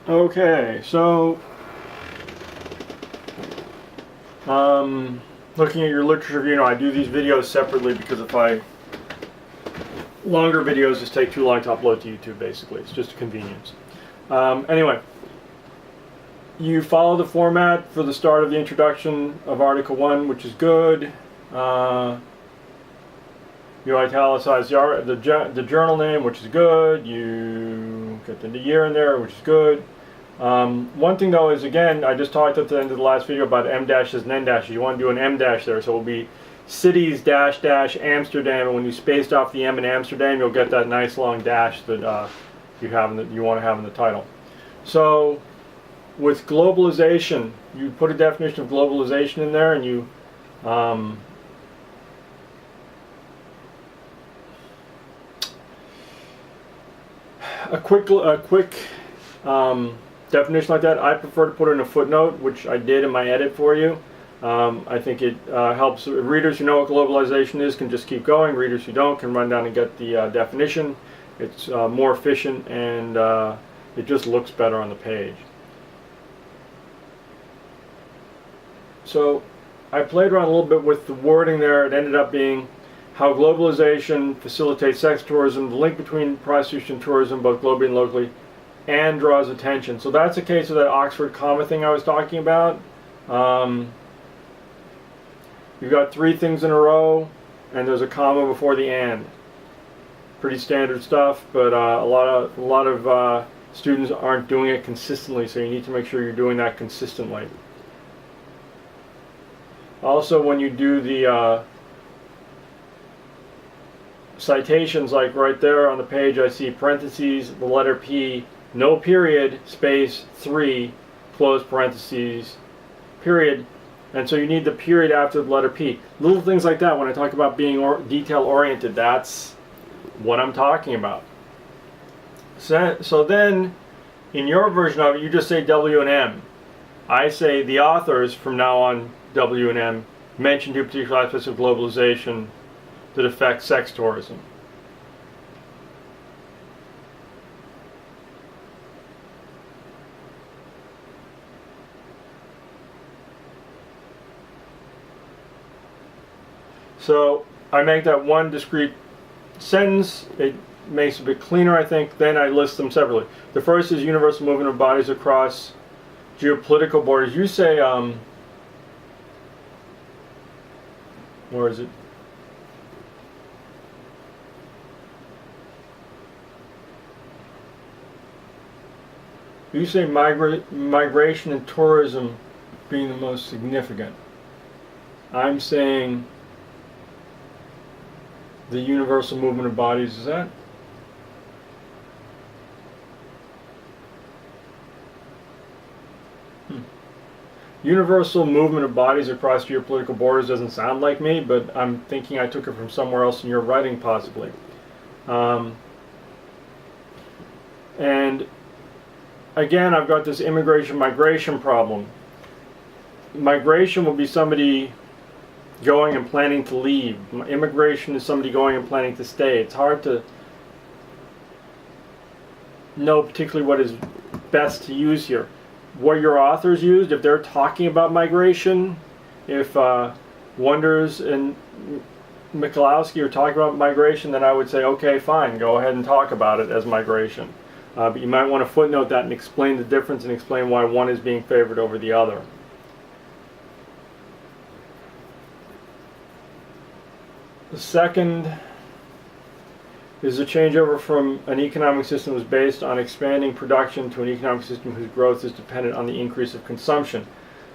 Okay, so looking at your literature review, I do these videos separately because longer videos just take too long to upload to YouTube. Basically, it's just a convenience. Anyway, you follow the format for the start of the introduction of Article 1, which is good. You italicize the journal name, which is good. You get the year in there, which is good. One thing though is, again, I just talked at the end of the last video about M dashes and N dashes. You want to do an M dash there, so it will be cities dash dash Amsterdam, and when you spaced off the M in Amsterdam, you'll get that nice long dash that you want to have in the title. So with globalization, you put a definition of globalization in there, and you a quick definition like that, I prefer to put it in a footnote, which I did in my edit for you. I think it helps readers who know what globalization is can just keep going. Readers who don't can run down and get the definition. It's more efficient, and it just looks better on the page. So I played around a little bit with the wording there. It ended up being how globalization facilitates sex tourism, the link between prostitution and tourism, both globally and locally, and draws attention. So that's a case of that Oxford comma thing I was talking about. You've got three things in a row, and there's a comma before the and. Pretty standard stuff, but a lot of students aren't doing it consistently, so you need to make sure you're doing that consistently. Also, when you do the citations, like right there on the page, I see parentheses, the letter P, no period, space, 3, close parentheses, period. And so you need the period after the letter P. Little things like that, when I talk about being detail oriented, that's what I'm talking about. So then, in your version of it, you just say W and M. I say the authors, from now on, W and M, mention two particular aspects of globalization that affect sex tourism. So I make that one discrete sentence. It makes it a bit cleaner, I think. Then I list them separately. The first is universal movement of bodies across geopolitical borders. You say, where is it? You say migration and tourism being the most significant. I'm saying the universal movement of bodies. Is that? Universal movement of bodies across geopolitical borders doesn't sound like me, but I'm thinking I took it from somewhere else in your writing, possibly. And again, I've got this immigration-migration problem. Migration will be somebody going and planning to leave. Immigration is somebody going and planning to stay. It's hard to know particularly what is best to use here. What your authors used, if they're talking about migration, if Wonders and Michalowski are talking about migration, then I would say, okay, fine, go ahead and talk about it as migration. But you might want to footnote that and explain the difference and explain why one is being favored over the other. The second is the changeover from an economic system that was based on expanding production to an economic system whose growth is dependent on the increase of consumption.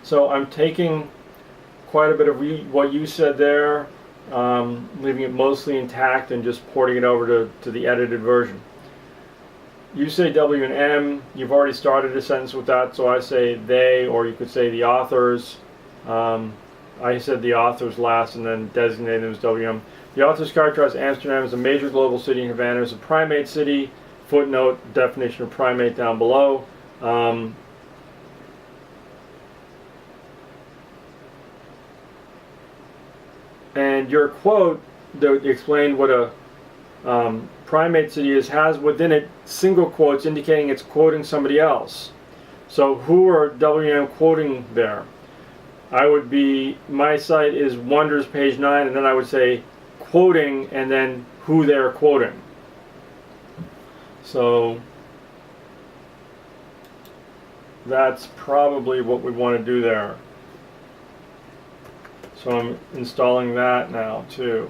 So I'm taking quite a bit of what you said there, leaving it mostly intact and just porting it over to the edited version. You say W and M, you've already started a sentence with that, so I say they, or you could say the authors. I said the authors last and then designated them as WM. The authors characterize Amsterdam as a major global city and Havana as a primate city. Footnote, definition of primate down below. And your quote that explained what a primate city is has within it single quotes indicating it's quoting somebody else. So who are WM quoting there? I would be, my site is Wonders page 9, and then I would say quoting and then who they're quoting. So that's probably what we want to do there. So I'm installing that now too.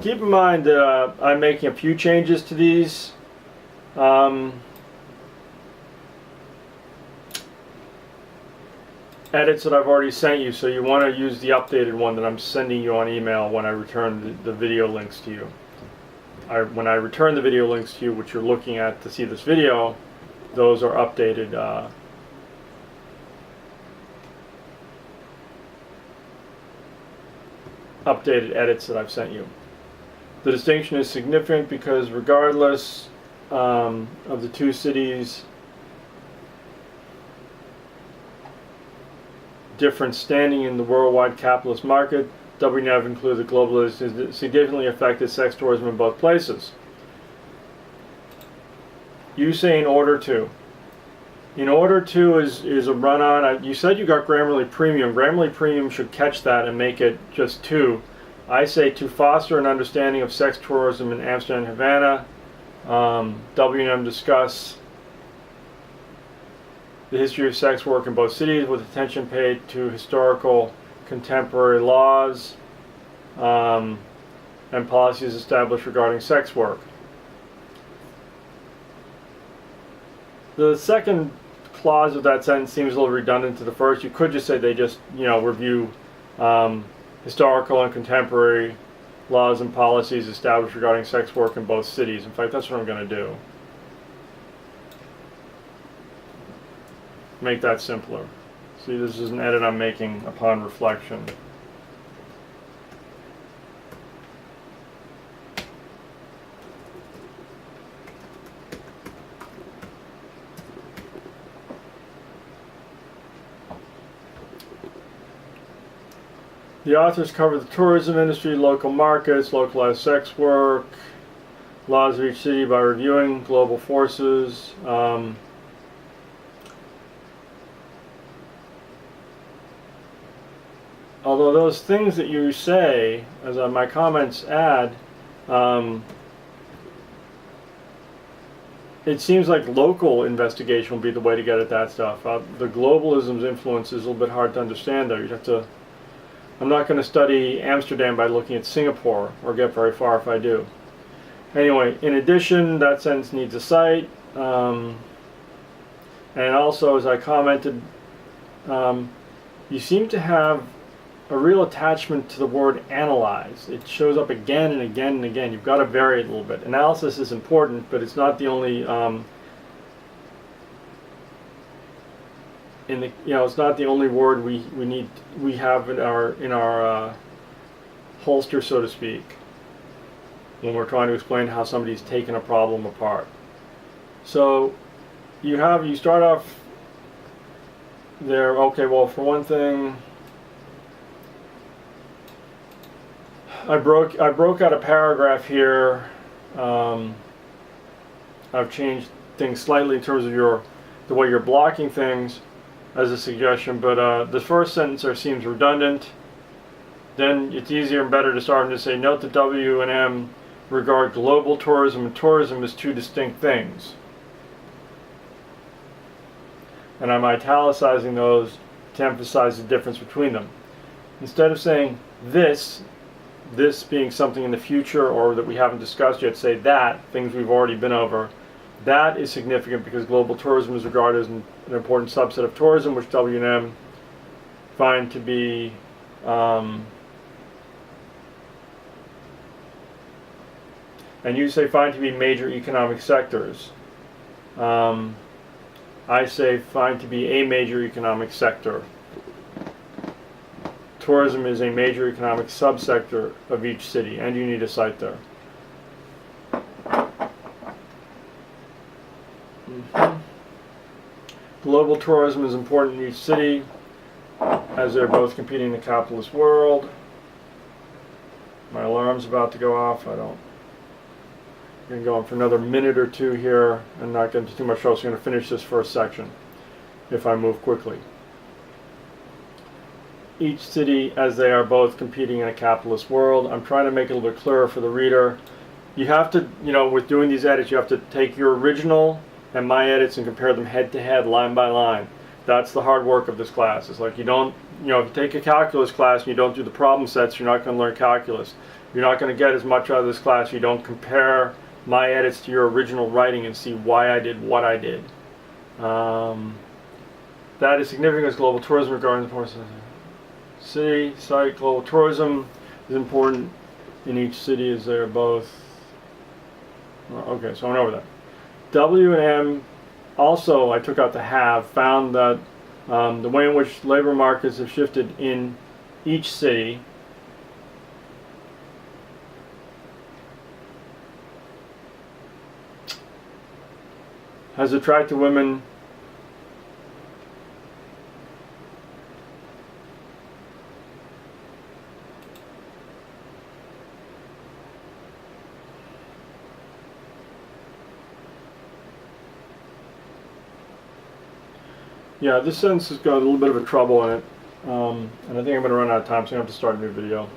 Keep in mind that I'm making a few changes to these. Edits that I've already sent you, so you want to use the updated one that I'm sending you on email when I return the video links to you. When I return the video links to you, which you're looking at to see this video, those are updated updated edits that I've sent you. The distinction is significant because regardless of the two cities' different standing in the worldwide capitalist market, WNEV includes the globalization significantly affected sex tourism in both places. You say in order to. In order to is a run-on. You said you got Grammarly Premium. Grammarly Premium should catch that and make it just to. I say to foster an understanding of sex tourism in Amsterdam and Havana. WNM discuss the history of sex work in both cities with attention paid to historical contemporary laws and policies established regarding sex work. The second clause of that sentence seems a little redundant to the first. You could just say they just, review historical and contemporary laws and policies established regarding sex work in both cities. In fact, that's what I'm going to do. Make that simpler. See, this is an edit I'm making upon reflection. The authors cover the tourism industry, local markets, localized sex work, laws of each city by reviewing global forces. Although those things that you say, as my comments add, it seems like local investigation will be the way to get at that stuff. The globalism's influence is a little bit hard to understand there. You'd have to. I'm not going to study Amsterdam by looking at Singapore, or get very far if I do. Anyway, in addition, that sentence needs a cite. And also, as I commented, you seem to have a real attachment to the word analyze. It shows up again and again and again. You've got to vary it a little bit. Analysis is important, but it's not the only it's not the only word we have in our holster, so to speak, when we're trying to explain how somebody's taken a problem apart. So you start off there. Okay, well, for one thing, I broke out a paragraph here. I've changed things slightly in terms of the way you're blocking things as a suggestion, but the first sentence there seems redundant. Then it's easier and better to start and just say, note that W&M regard global tourism and tourism as two distinct things. And I'm italicizing those to emphasize the difference between them. Instead of saying this being something in the future or that we haven't discussed yet, say that, things we've already been over. That is significant because global tourism is regarded as an important subset of tourism, which W&M find to be and you say find to be major economic sectors. I say find to be a major economic sector. Tourism is a major economic subsector of each city, and you need a cite there. Global tourism is important in each city, as they're both competing in the capitalist world. My alarm's about to go off. I'm going to go on for another minute or two here and not get into too much trouble, so I'm going to finish this first section. if I move quickly. Each city, as they are both competing in a capitalist world. I'm trying to make it a little bit clearer for the reader. You have to, with doing these edits, you have to take your original and my edits and compare them head to head, line by line. That's the hard work of this class. It's like you don't, if you take a calculus class and you don't do the problem sets, you're not going to learn calculus. You're not going to get as much out of this class. You don't compare my edits to your original writing and see why I did what I did. That is significant as global tourism regarding the importance of city, site, global tourism is important in each city as they are both. Okay, so I went over that. W and M, also I took out the have, found that the way in which labor markets have shifted in each city has attracted women Yeah, this sentence has got a little bit of a trouble in it, and I think I'm going to run out of time, so I'm going to have to start a new video.